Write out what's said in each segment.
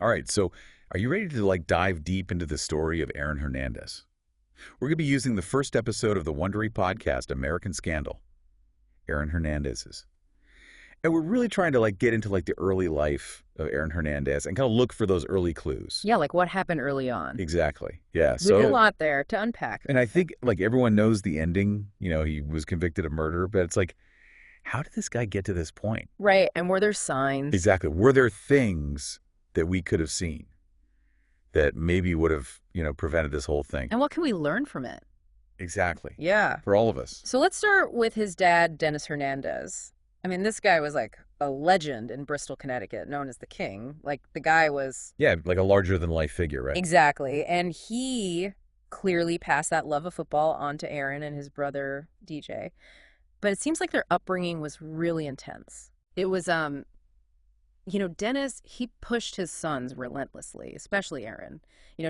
All right, so are you ready to dive deep into the story of Aaron Hernandez? We're going to be using the first episode of the Wondery podcast, American Scandal, Aaron Hernandez's. And we're really trying to get into the early life of Aaron Hernandez and kind of look for those early clues. Yeah, like what happened early on. Exactly. Yeah. There's a lot there to unpack. And I think everyone knows the ending. He was convicted of murder, but it's how did this guy get to this point? Right. And were there signs? Exactly. Were there things that we could have seen that maybe would have, prevented this whole thing? And what can we learn from it? Exactly. Yeah. For all of us. So let's start with his dad, Dennis Hernandez. I mean, this guy was a legend in Bristol, Connecticut, known as the King. The guy was... Yeah, a larger-than-life figure, right? Exactly. And he clearly passed that love of football on to Aaron and his brother, DJ. But it seems like their upbringing was really intense. It was, Dennis, he pushed his sons relentlessly, especially Aaron,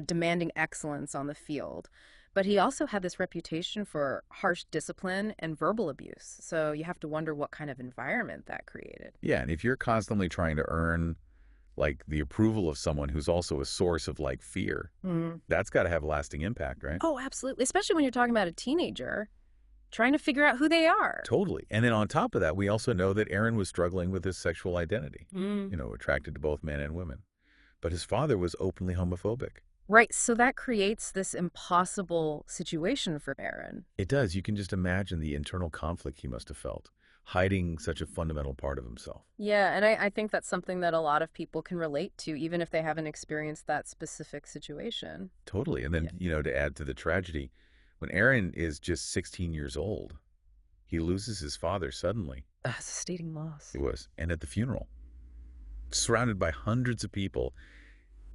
demanding excellence on the field. But he also had this reputation for harsh discipline and verbal abuse. So you have to wonder what kind of environment that created. Yeah, and if you're constantly trying to earn, the approval of someone who's also a source of, fear, that's got to have a lasting impact, right? Oh, absolutely. Especially when you're talking about a teenager trying to figure out who they are. Totally. And then on top of that, we also know that Aaron was struggling with his sexual identity, attracted to both men and women. But his father was openly homophobic. Right. So that creates this impossible situation for Aaron. It does. You can just imagine the internal conflict he must have felt, hiding such a fundamental part of himself. Yeah. And I think that's something that a lot of people can relate to, even if they haven't experienced that specific situation. Totally. And then, to add to the tragedy, when Aaron is just 16 years old, he loses his father suddenly. It's a devastating loss. It was. And at the funeral, surrounded by hundreds of people,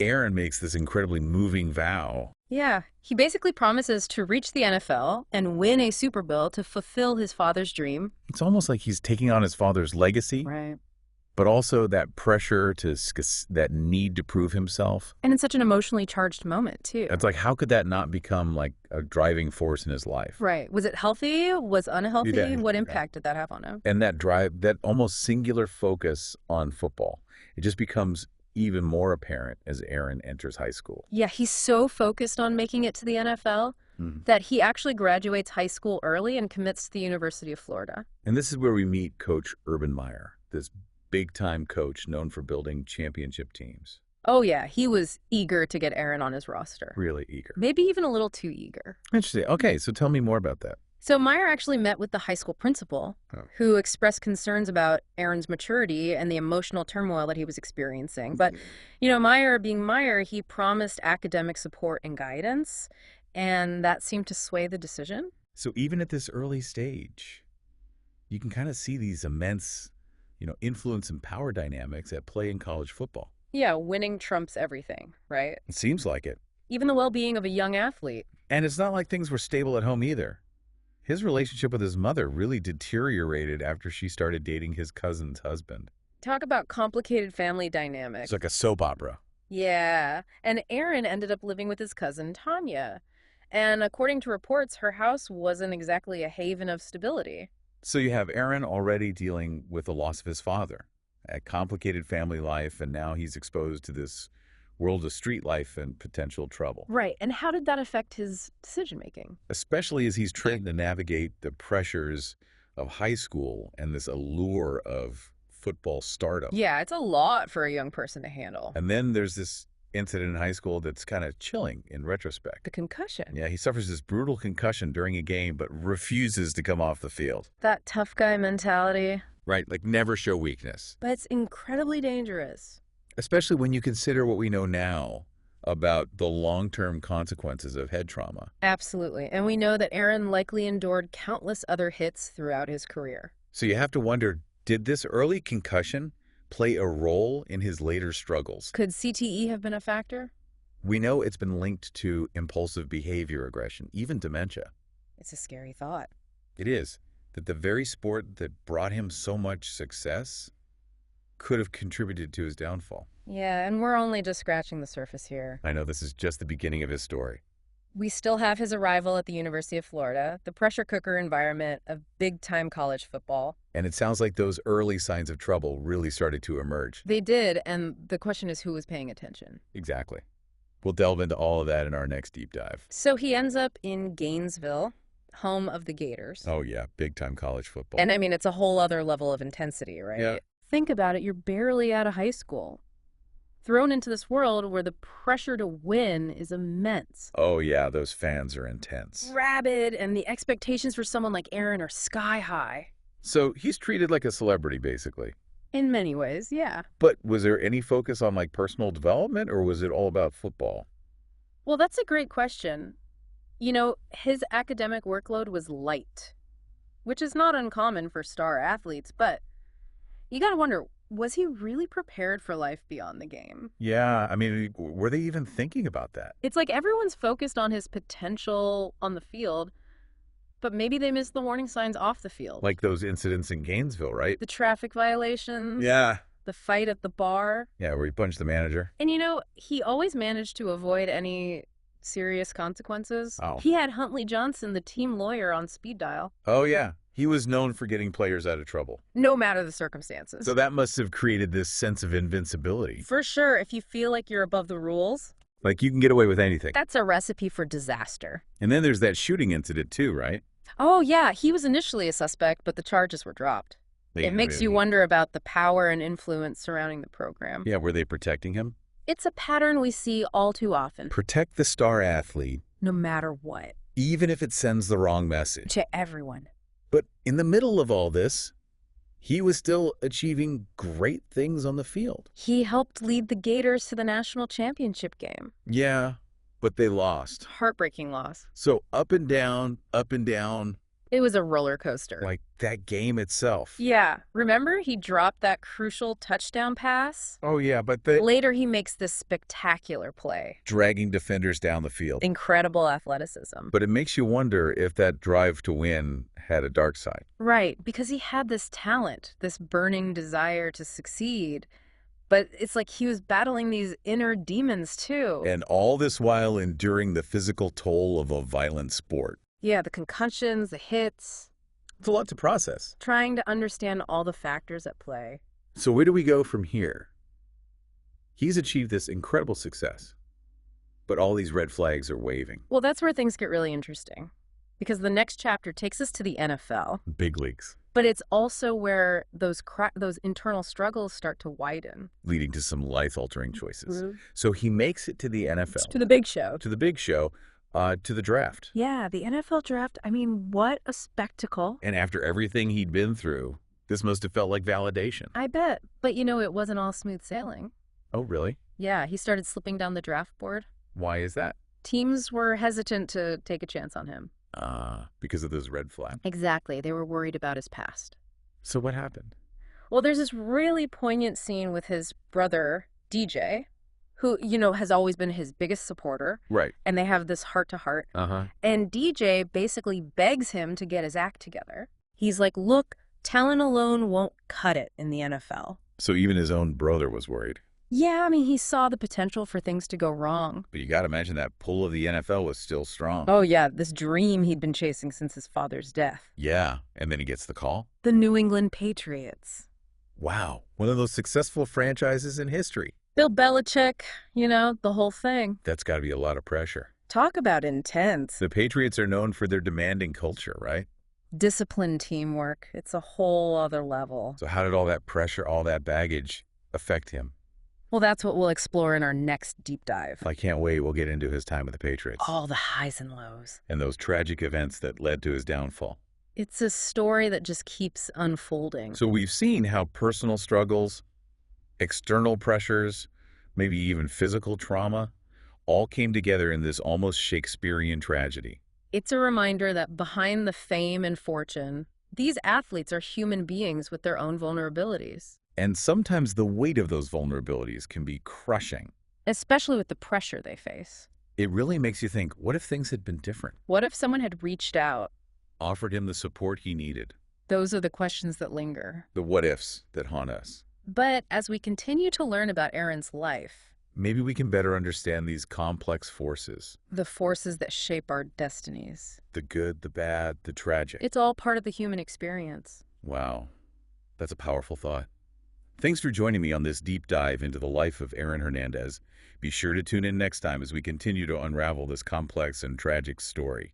Aaron makes this incredibly moving vow. Yeah. He basically promises to reach the NFL and win a Super Bowl to fulfill his father's dream. It's almost like he's taking on his father's legacy. Right. But also that pressure that need to prove himself. And in such an emotionally charged moment, too. It's how could that not become a driving force in his life? Right. Was it healthy? Was unhealthy? Yeah. What impact did that have on him? And that drive, that almost singular focus on football, it just becomes even more apparent as Aaron enters high school. Yeah, he's so focused on making it to the NFL that he actually graduates high school early and commits to the University of Florida. And this is where we meet Coach Urban Meyer, this big-time coach known for building championship teams. Oh, yeah. He was eager to get Aaron on his roster. Really eager. Maybe even a little too eager. Interesting. Okay, so tell me more about that. So Meyer actually met with the high school principal, who expressed concerns about Aaron's maturity and the emotional turmoil that he was experiencing. But, Meyer, being Meyer, he promised academic support and guidance, and that seemed to sway the decision. So even at this early stage, you can kind of see these immense, influence and power dynamics at play in college football. Yeah, winning trumps everything, right? It seems like it. Even the well-being of a young athlete. And it's not like things were stable at home either. His relationship with his mother really deteriorated after she started dating his cousin's husband. Talk about complicated family dynamics. It's like a soap opera. Yeah. And Aaron ended up living with his cousin, Tanya. And according to reports, her house wasn't exactly a haven of stability. So you have Aaron already dealing with the loss of his father, a complicated family life, and now he's exposed to this world of street life and potential trouble. Right. And how did that affect his decision-making? Especially as he's trying to navigate the pressures of high school and this allure of football stardom. Yeah, it's a lot for a young person to handle. And then there's this incident in high school that's kind of chilling in retrospect. The concussion. Yeah, he suffers this brutal concussion during a game but refuses to come off the field. That tough guy mentality. Right, never show weakness. But it's incredibly dangerous. Especially when you consider what we know now about the long-term consequences of head trauma. Absolutely. And we know that Aaron likely endured countless other hits throughout his career. So you have to wonder, did this early concussion play a role in his later struggles? Could CTE have been a factor? We know it's been linked to impulsive behavior aggression, even dementia. It's a scary thought. It is. That the very sport that brought him so much success could have contributed to his downfall. Yeah, and we're only just scratching the surface here. I know this is just the beginning of his story. We still have his arrival at the University of Florida, the pressure cooker environment of big-time college football. And it sounds like those early signs of trouble really started to emerge. They did, and the question is who was paying attention. Exactly. We'll delve into all of that in our next deep dive. So he ends up in Gainesville, home of the Gators. Oh, yeah, big-time college football. And I mean, it's a whole other level of intensity, right? Yeah. Think about it, you're barely out of high school. Thrown into this world where the pressure to win is immense. Oh, yeah, those fans are intense. Rabid, and the expectations for someone like Aaron are sky high. So he's treated like a celebrity, basically. In many ways, yeah. But was there any focus on, like, personal development, or was it all about football? Well, that's a great question. You know, his academic workload was light, which is not uncommon for star athletes, but you gotta wonder, was he really prepared for life beyond the game? Yeah, I mean, were they even thinking about that? It's like everyone's focused on his potential on the field, but maybe they missed the warning signs off the field. Like those incidents in Gainesville, right? The traffic violations. Yeah. The fight at the bar. Yeah, where he punched the manager. And you know, he always managed to avoid any serious consequences. Oh. He had Huntley Johnson, the team lawyer, on speed dial. Oh, yeah. He was known for getting players out of trouble. No matter the circumstances. So that must have created this sense of invincibility. For sure, if you feel like you're above the rules. Like you can get away with anything. That's a recipe for disaster. And then there's that shooting incident too, right? Oh, yeah, he was initially a suspect, but the charges were dropped. Yeah, It makes you wonder about the power and influence surrounding the program. Yeah, were they protecting him? It's a pattern we see all too often. Protect the star athlete, No matter what. even if it sends the wrong message. To everyone. But in the middle of all this, he was still achieving great things on the field. He helped lead the Gators to the national championship game. Yeah, but they lost. Heartbreaking loss. So up and down, up and down, It was a roller coaster. like that game itself. Yeah. Remember, he dropped that crucial touchdown pass? Oh, yeah, but they Later, he makes this spectacular play. dragging defenders down the field. Incredible athleticism. But it makes you wonder if that drive to win had a dark side. Right, because he had this talent, this burning desire to succeed. But it's like he was battling these inner demons, too. And all this while enduring the physical toll of a violent sport. Yeah, the concussions, the hits. It's a lot to process. Trying to understand all the factors at play. So where do we go from here? He's achieved this incredible success, but all these red flags are waving. Well, that's where things get really interesting. Because the next chapter takes us to the NFL. Big leagues. But it's also where those internal struggles start to widen. Leading to some life-altering choices. So he makes it to the NFL. To the big show. To the big show. To the draft. Yeah, the NFL draft. I mean, what a spectacle. And after everything he'd been through, this must have felt like validation. I bet. But you know, it wasn't all smooth sailing. Oh, really? Yeah, he started slipping down the draft board. Why is that? Teams were hesitant to take a chance on him. Because of those red flags. Exactly. They were worried about his past. So what happened? Well, there's this really poignant scene with his brother, DJ, who, you know, has always been his biggest supporter. Right. And they have this heart-to-heart. Uh-huh. And DJ basically begs him to get his act together. He's like, look, talent alone won't cut it in the NFL. So even his own brother was worried. Yeah, I mean, he saw the potential for things to go wrong. But you got to imagine that pull of the NFL was still strong. Oh, yeah, this dream he'd been chasing since his father's death. Yeah, and then he gets the call. The New England Patriots. Wow, one of those successful franchises in history. Bill Belichick, you know, the whole thing. That's got to be a lot of pressure. Talk about intense. The Patriots are known for their demanding culture, right? Disciplined teamwork. It's a whole other level. So how did all that pressure, all that baggage affect him? Well, that's what we'll explore in our next deep dive. I can't wait. We'll get into his time with the Patriots. All the highs and lows. And those tragic events that led to his downfall. It's a story that just keeps unfolding. So we've seen how personal struggles, external pressures, maybe even physical trauma, all came together in this almost Shakespearean tragedy. It's a reminder that behind the fame and fortune, these athletes are human beings with their own vulnerabilities. And sometimes the weight of those vulnerabilities can be crushing. Especially with the pressure they face. It really makes you think, what if things had been different? What if someone had reached out? Offered him the support he needed? Those are the questions that linger. The what-ifs that haunt us. But as we continue to learn about Aaron's life, maybe we can better understand these complex forces. the forces that shape our destinies. The good, the bad, the tragic. It's all part of the human experience. Wow. That's a powerful thought. Thanks for joining me on this deep dive into the life of Aaron Hernandez. Be sure to tune in next time as we continue to unravel this complex and tragic story.